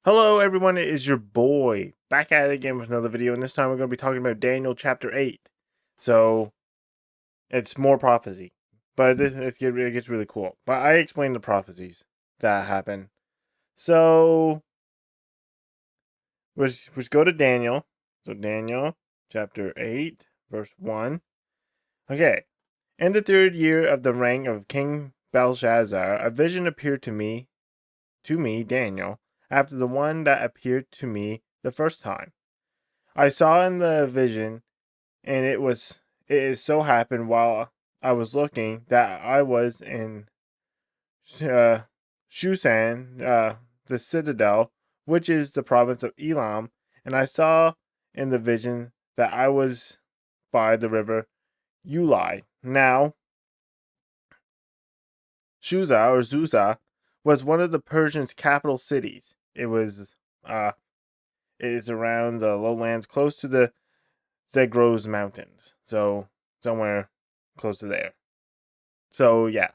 Hello everyone, it is your boy back at it again with another video, and this time we're going to be talking about Daniel chapter 8. So it's more prophecy, but it gets really cool. But I explained the prophecies that happen. So let's go to Daniel. So Daniel chapter 8 verse 1. Okay. In the 3rd year of the reign of King Belshazzar, a vision appeared to me, Daniel, after the one that appeared to me the first time. I saw in the vision, and it so happened while I was looking that I was in uh, Shushan, the citadel, which is the province of Elam, and I saw in the vision that I was by the river Ulai. Now, Susa was one of the Persians' capital cities. Uh, it is around the lowlands close to the Zagros Mountains. So somewhere close to there. So yeah.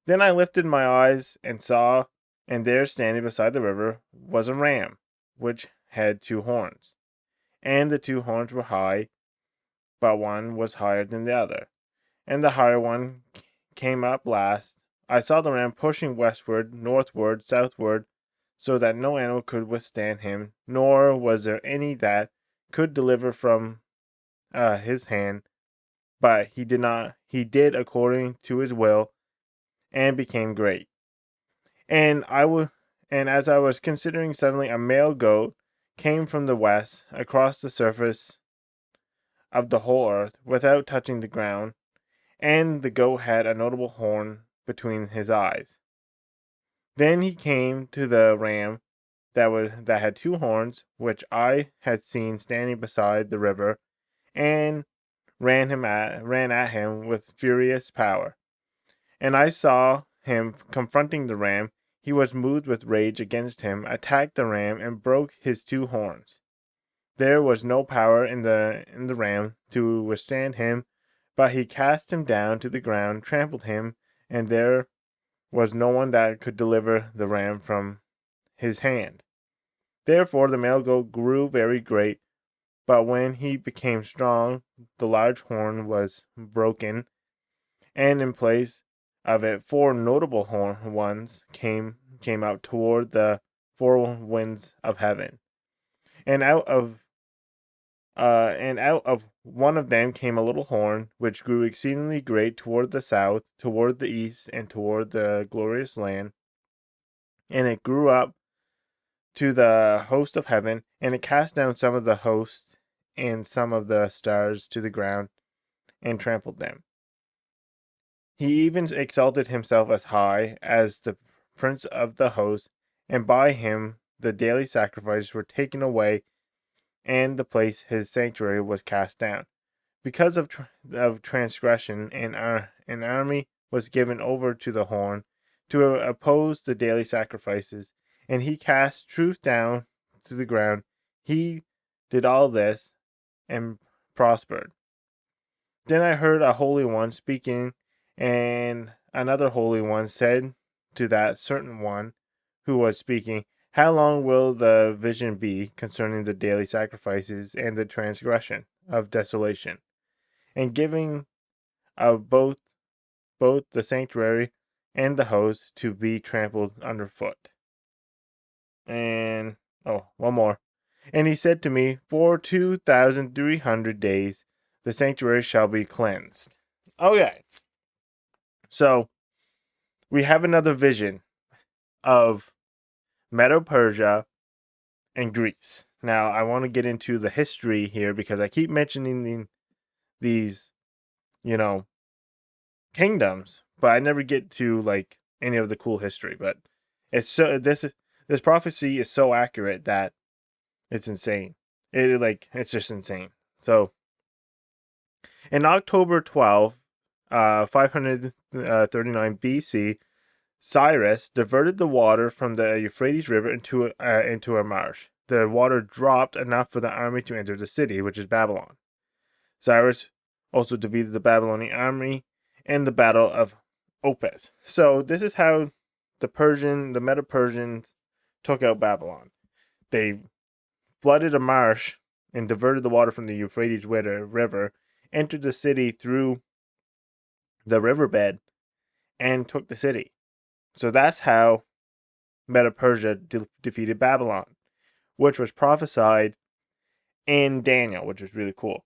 Then I lifted my eyes and saw, and there standing beside the river was a ram, which had 2 horns. And the 2 horns were high, but one was higher than the other. And the higher one came up last. I saw the ram pushing westward, northward, southward, so that no animal could withstand him, nor was there any that could deliver from his hand. But he did according to his will, and became great. And and as I was considering, suddenly a male goat came from the west across the surface of the whole earth without touching the ground, and the goat had a notable horn between his eyes. Then he came to the ram that had 2 horns, which I had seen standing beside the river, and ran at him with furious power. And I saw him confronting the ram. He was moved with rage against him, attacked the ram, and broke his 2 horns. There was no power in the ram to withstand him, but he cast him down to the ground, trampled him, and there was no one that could deliver the ram from his hand. Therefore the male goat grew very great, but when he became strong, the large horn was broken, and in place of it 4 notable ones came out toward the 4 winds of heaven, and out of one of them came a little horn, which grew exceedingly great toward the south, toward the east, and toward the glorious land. And it grew up to the host of heaven, and it cast down some of the hosts and some of the stars to the ground, and trampled them. He even exalted himself as high as the prince of the host, and by him the daily sacrifices were taken away, and the place his sanctuary was cast down. Because of transgression, an army was given over to the horn to oppose the daily sacrifices, and he cast truth down to the ground. He did all this and prospered. Then I heard a holy one speaking, and another holy one said to that certain one who was speaking, how long will the vision be concerning the daily sacrifices and the transgression of desolation, and giving of both the sanctuary and the host to be trampled underfoot? And one more. And he said to me, for 2,300 days the sanctuary shall be cleansed. Okay. So we have another vision of Medo Persia and Greece. Now I want to get into the history here because I keep mentioning these, you know, kingdoms, but I never get to like any of the cool history. But this prophecy is so accurate that it's insane. It's just insane. So in October 12th, 539 BC, Cyrus diverted the water from the Euphrates River into a marsh. The water dropped enough for the army to enter the city, which is Babylon. Cyrus also defeated the Babylonian army in the Battle of Opis. So this is how the Medo-Persians took out Babylon. They flooded a marsh and diverted the water from the Euphrates River, entered the city through the riverbed, and took the city. So that's how Medo Persia defeated Babylon, which was prophesied in Daniel, which was really cool.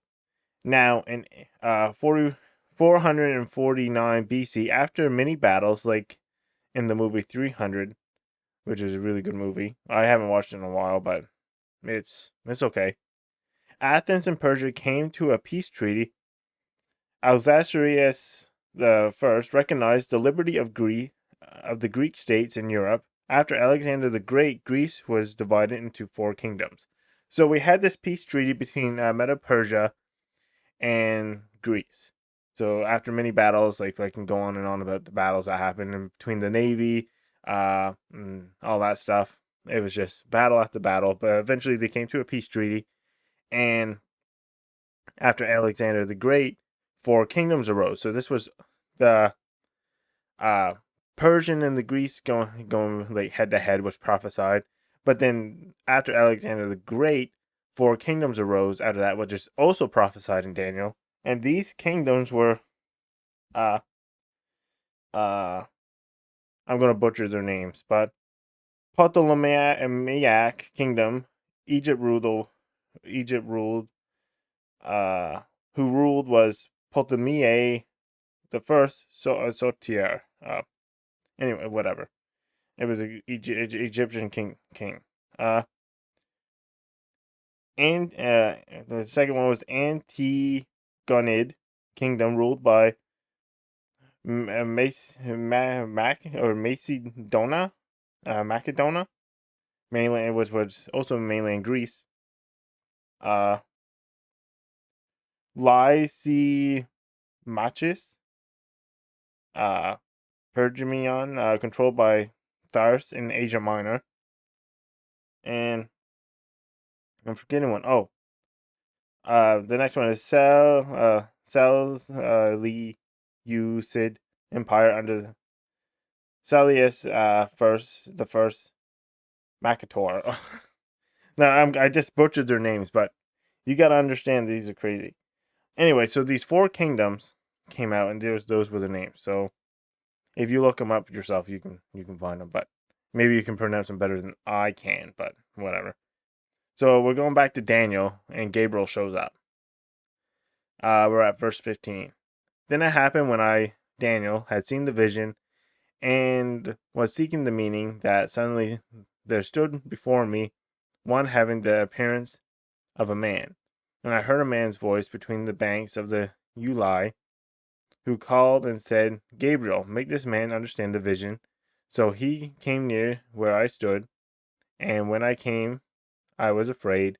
Now, in 449 BC, after many battles, like in the movie 300, which is a really good movie. I haven't watched it in a while, but it's okay. Athens and Persia came to a peace treaty. Alexandrius the First recognized the liberty of the Greek states in Europe. After Alexander the Great, Greece was divided into 4 kingdoms. So we had this peace treaty between Medo Persia and Greece. So after many battles, like I can go on and on about the battles that happened in between the navy, and all that stuff. It was just battle after battle, but eventually they came to a peace treaty, and after Alexander the Great, 4 kingdoms arose. So this was the uh, Persian and the Greece going like head to head was prophesied, but then after Alexander the Great, 4 kingdoms arose out of that, which is also prophesied in Daniel, and these kingdoms were uh uh I'm gonna butcher their names, but Ptolemaic kingdom, Egypt ruled. Egypt ruled. Uh, who ruled was Ptolemy the First. Sotier. Anyway, whatever. It was an Egyptian king. Uh, and the second one was Antigonid kingdom, ruled by Macedona. Macedonia. Mainland was also mainland Greece. Lysimachus, Pergamon, controlled by Thars in Asia Minor. And I'm forgetting one. Oh, the next one is Seleucid Empire under Salius the first Makator. Now I just butchered their names, but you gotta understand these are crazy. Anyway, so these 4 kingdoms came out, and those were the names. So if you look them up yourself, you can find them. But maybe you can pronounce them better than I can. But whatever. So we're going back to Daniel, and Gabriel shows up. We're at verse 15. Then it happened when Daniel, had seen the vision and was seeking the meaning, that suddenly there stood before me one having the appearance of a man. And I heard a man's voice between the banks of the Ulai, who called and said, Gabriel, make this man understand the vision. So he came near where I stood, and when I came, I was afraid,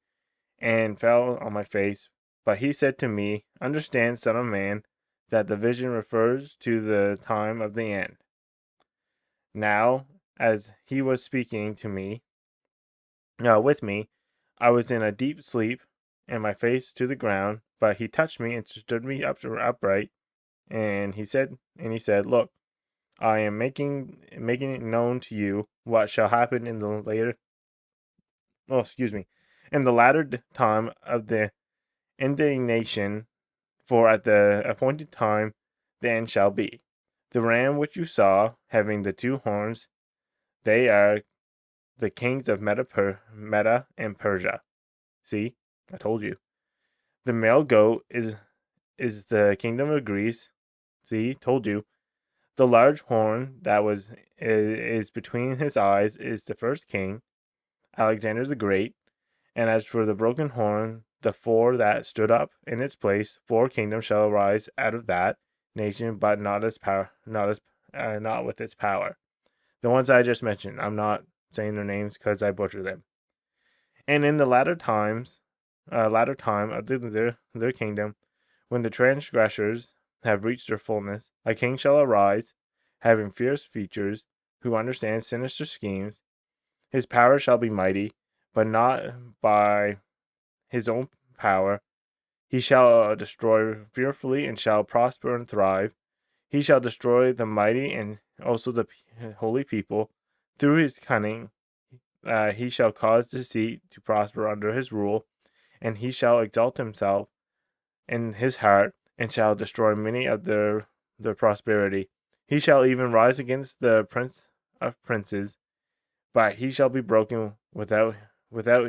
and fell on my face. But he said to me, Understand, son of man, that the vision refers to the time of the end. Now, as he was speaking to me, with me, I was in a deep sleep, and my face to the ground. But he touched me and stood me upright, and he said, Look, I am making it known to you what shall happen in the in the latter time of the indignation, for at the appointed time the end shall be. The ram which you saw, having the 2 horns, they are the kings of Meda and Persia. See, I told you. The male goat is the kingdom of Greece. See, told you. The large horn that is between his eyes is the first king, Alexander the Great. And as for the broken horn, the 4 that stood up in its place, 4 kingdoms shall arise out of that nation, but not with its power. The ones I just mentioned, I'm not saying their names because I butcher them. And in the latter time of their kingdom, when the transgressors have reached their fullness, a king shall arise, having fierce features, who understands sinister schemes. His power shall be mighty, but not by his own power. He shall destroy fearfully, and shall prosper and thrive. He shall destroy the mighty and also the holy people. Through his cunning, he shall cause deceit to prosper under his rule, and he shall exalt himself in his heart, and shall destroy many of their prosperity. He shall even rise against the prince of princes, but he shall be broken without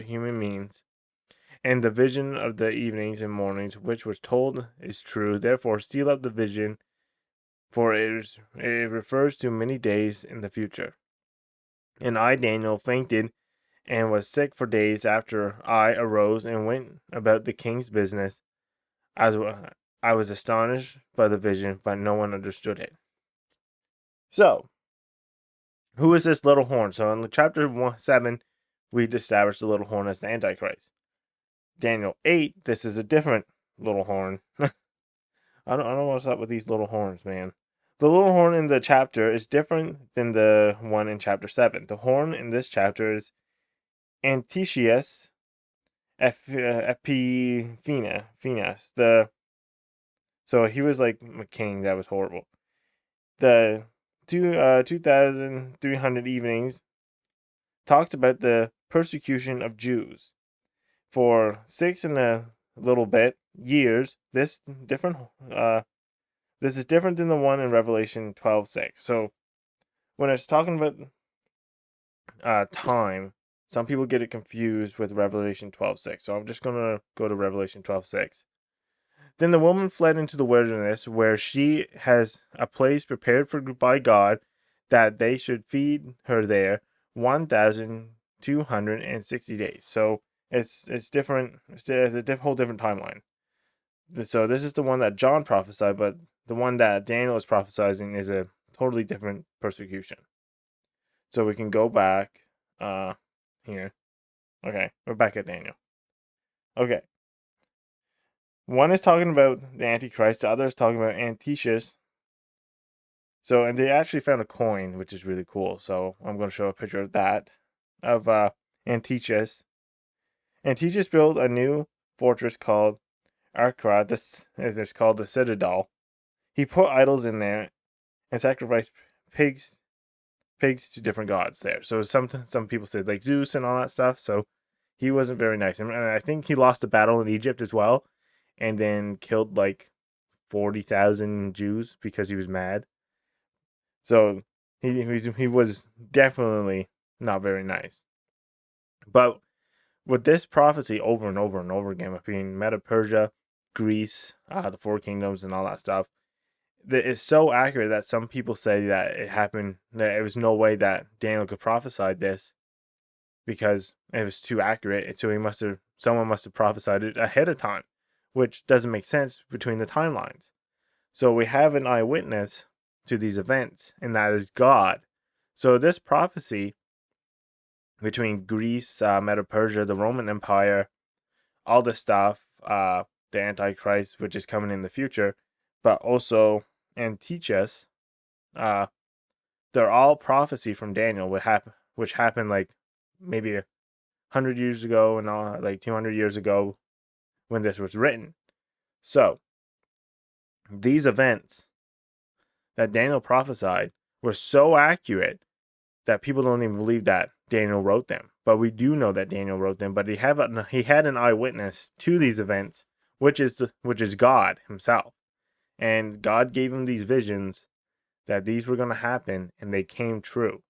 human means. And the vision of the evenings and mornings which was told is true. Therefore seal up the vision, for it refers to many days in the future. And I, Daniel, fainted and was sick for days. After I arose and went about the king's business. As I was astonished by the vision, but no one understood it. So, who is this little horn? So in chapter 7, we established the little horn as the Antichrist. Daniel 8, this is a different little horn. I don't know what's up with these little horns, man. The little horn in the chapter is different than the one in chapter 7. The horn in this chapter is Anticius Epiphanes. So he was like a king that was horrible. The 2,300 evenings talks about the persecution of Jews. For 6 and a little bit years, this is different than the one in Revelation 12:6. So when it's talking about time, some people get it confused with Revelation 12:6. So I'm just gonna go to Revelation 12:6. Then the woman fled into the wilderness, where she has a place prepared by God, that they should feed her there 1,260 days. So it's different. It's a whole different timeline. So this is the one that John prophesied, but the one that Daniel is prophesying is a totally different persecution. So we can go back here. Okay, we're back at Daniel. Okay. One is talking about the Antichrist, the other is talking about Anticius. So, and they actually found a coin, which is really cool. So I'm going to show a picture of that, of Anticius. Anticius built a new fortress called Arcra. This is called the Citadel. He put idols in there and sacrificed pigs to different gods there. So some people say like Zeus and all that stuff. So he wasn't very nice, and I think he lost a battle in Egypt as well, and then killed like 40,000 Jews because he was mad. So he was definitely not very nice. But with this prophecy over and over and over again, between Medo Persia, Greece, the Four Kingdoms, and all that stuff, that is so accurate that some people say that it happened. That there was no way that Daniel could prophesy this because it was too accurate. And so someone must have prophesied it ahead of time, which doesn't make sense between the timelines. So we have an eyewitness to these events, and that is God. So this prophecy between Greece, Medo Persia, the Roman Empire, all this stuff, the Antichrist, which is coming in the future, but also Antiochus, they're all prophecy from Daniel, which happened like maybe 100 years ago and all, like 200 years ago when this was written. So these events that Daniel prophesied were so accurate that people don't even believe that Daniel wrote them. But we do know that Daniel wrote them. But he had an eyewitness to these events, which is God himself, and God gave him these visions that these were going to happen, and they came true.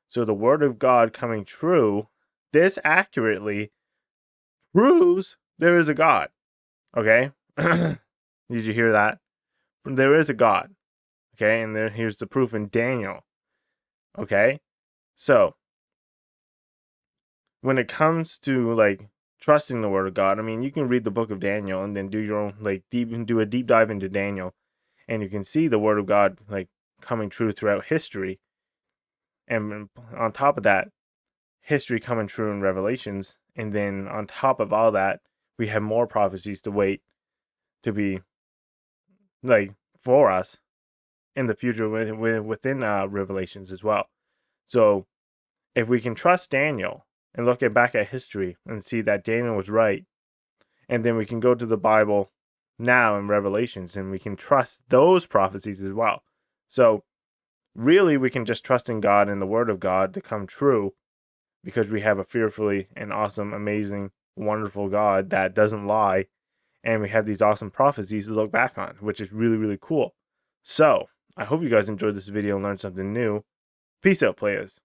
So the word of God coming true, this accurately proves there is a God. Okay, did you hear that? There is a God. Okay, and here's the proof in Daniel. Okay, so when it comes to like trusting the word of God, I mean, you can read the book of Daniel and then do your own do a deep dive into Daniel, and you can see the word of God like coming true throughout history. And on top of that, history coming true in Revelations, and then on top of all that, we have more prophecies to wait to be like for us in the future within Revelations as well. So if we can trust Daniel and look back at history and see that Daniel was right, and then we can go to the Bible now in Revelations and we can trust those prophecies as well. So really we can just trust in God and the word of God to come true, because we have a fearfully and awesome, amazing, wonderful God that doesn't lie, and we have these awesome prophecies to look back on, which is really, really cool. So, I hope you guys enjoyed this video and learned something new. Peace out, players.